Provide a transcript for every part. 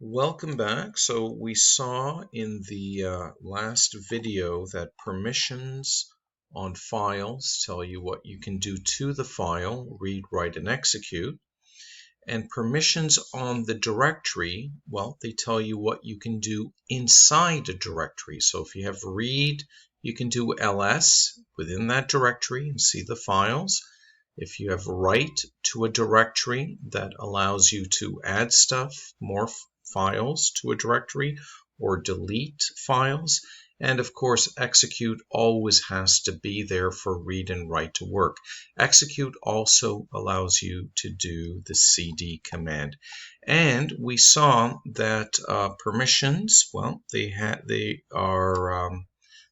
Welcome back. So we saw in the last video that permissions on files tell you what you can do to the file, read, write, and execute. And permissions on the directory, well, they tell you what you can do inside a directory. So if you have read, you can do ls within that directory and see the files. If you have write to a directory, that allows you to add stuff, more files to a directory, or delete files. And of course, execute always has to be there for read and write to work. Execute also allows you to do the cd command. And we saw that permissions, well, they have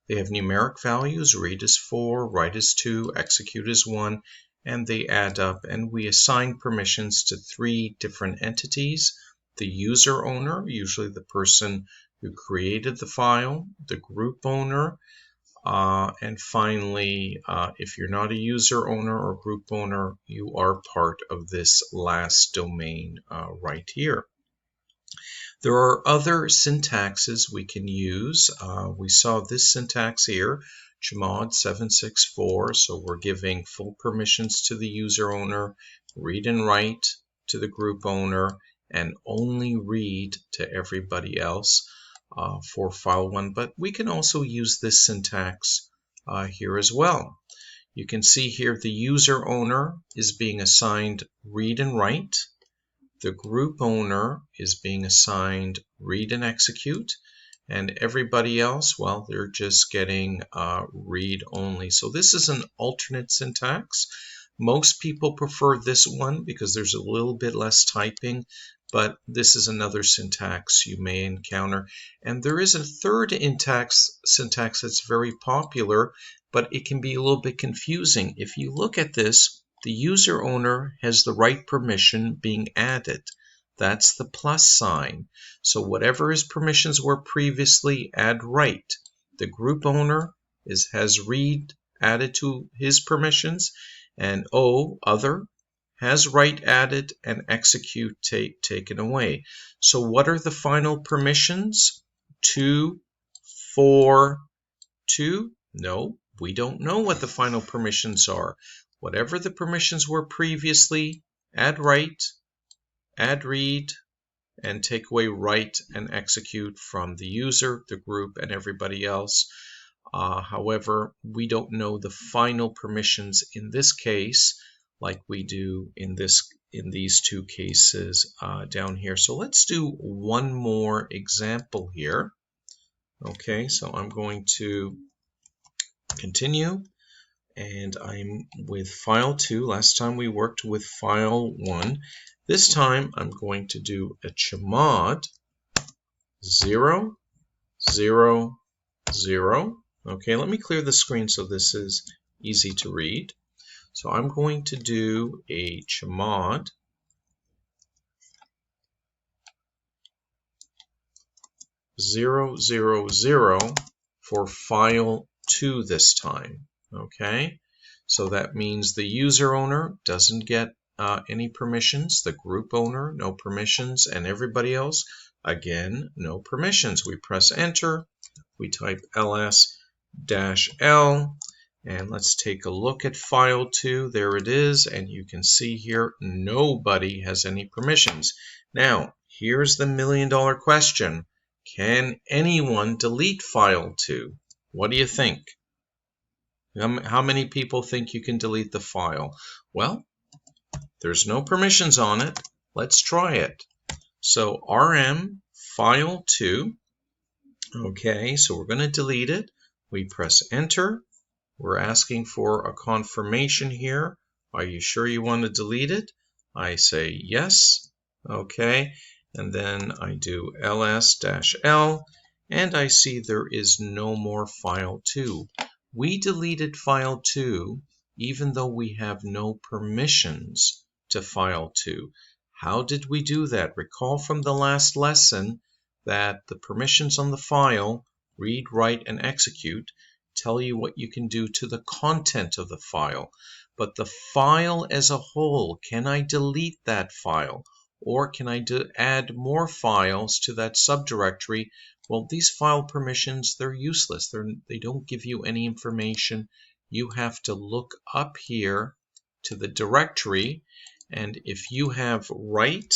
numeric values. Read is 4, write is 2, execute is 1, and they add up. And we assign permissions to 3 different entities: the user owner, usually the person who created the file, the group owner, and finally, if you're not a user owner or group owner, you are part of this last domain right here. There are other syntaxes we can use. We saw this syntax here, chmod 764. So we're giving full permissions to the user owner, read and write to the group owner, and only read to everybody else for file 1. But we can also use this syntax here as well. You can see here the user owner is being assigned read and write. The group owner is being assigned read and execute, and everybody else, well, they're just getting read only. So this is an alternate syntax. Most people prefer this one because there's a little bit less typing, but this is another syntax you may encounter. And there is a third syntax that's very popular, but it can be a little bit confusing. If you look at this, the user owner has the right permission being added. That's the plus sign. So whatever his permissions were previously, add write. The group owner has read added to his permissions, and other, has write added and execute taken away. So what are the final permissions? 2, 4, 2? No, we don't know what the final permissions are. Whatever the permissions were previously, add write, add read, and take away write and execute from the user, the group, and everybody else. However, we don't know the final permissions in this case like we do in these two cases down here. So let's do one more example here. Okay, so I'm going to continue. And I'm with file 2. Last time we worked with file 1. This time I'm going to do a chmod 0, 0, 0. Okay, let me clear the screen so this is easy to read. So I'm going to do a chmod 0, 0, 0 for file 2 this time. Okay, so that means the user owner doesn't get any permissions, the group owner no permissions, and everybody else, again, no permissions. We press enter, we type ls-l, and let's take a look at file 2. There it is, and you can see here nobody has any permissions. Now, here's the million-dollar question. Can anyone delete file 2? What do you think? How many people think you can delete the file? Well, there's no permissions on it. Let's try it. So rm file 2. Okay, so we're going to delete it. We press enter. We're asking for a confirmation here. Are you sure you want to delete it? I say yes. Okay, and then I do ls-l, and I see there is no more file 2. We deleted file 2 even though we have no permissions to file 2. How did we do that? Recall from the last lesson that the permissions on the file, read, write, and execute, tell you what you can do to the content of the file. But the file as a whole, can I delete that file? Or can I add more files to that subdirectory? Well, these file permissions, they're useless. They don't give you any information. You have to look up here to the directory, and if you have write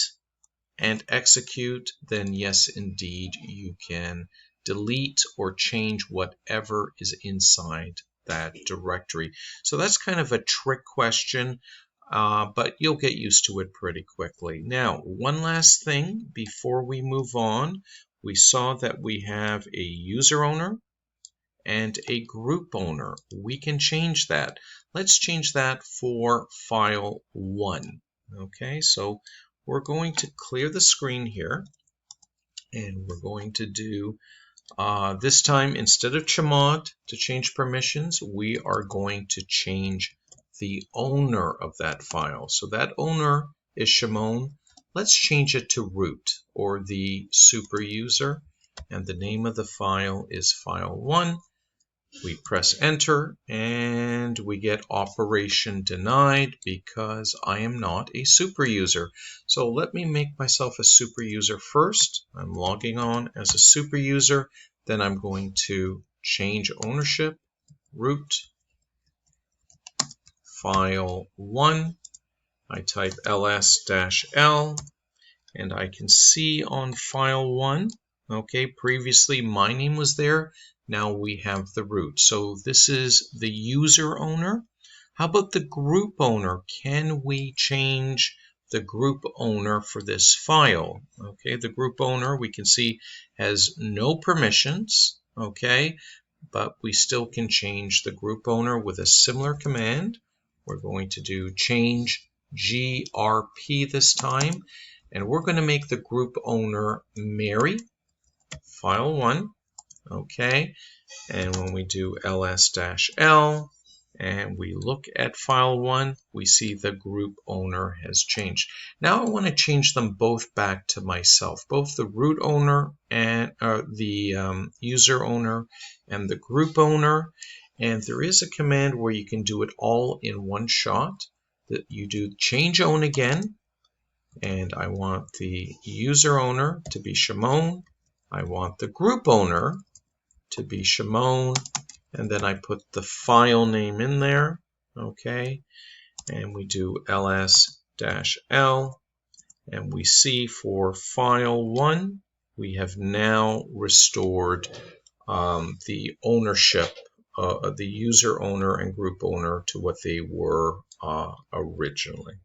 and execute, then yes, indeed, you can delete or change whatever is inside that directory. So that's kind of a trick question, but you'll get used to it pretty quickly. Now, one last thing before we move on. We saw that we have a user owner and a group owner. We can change that. Let's change that for file 1. Okay, so we're going to clear the screen here, and we're going to do this time, instead of chmod to change permissions, we are going to change the owner of that file. So that owner is Shimon. Let's change it to root, or the super user, and the name of the file is file 1. We press enter and we get operation denied because I am not a super user. So let me make myself a super user first. I'm logging on as a super user. Then I'm going to change ownership, root, file 1. I type ls-l, and I can see on file 1, okay, previously my name was there. Now we have the root. So this is the user owner. How about the group owner? Can we change the group owner for this file? Okay, the group owner we can see has no permissions, okay, but we still can change the group owner with a similar command. We're going to do change grp this time, and we're going to make the group owner Mary, file 1. Okay, and when we do ls-l and we look at file 1, we see the group owner has changed. Now I want to change them both back to myself, both the root owner and the user owner and the group owner. And there is a command where you can do it all in one shot. That you do change own again, and I want the user owner to be Shimon. I want the group owner to be Shimon, and then I put the file name in there, okay, and we do ls-l, and we see for file 1, we have now restored the ownership, the user owner and group owner to what they were originally.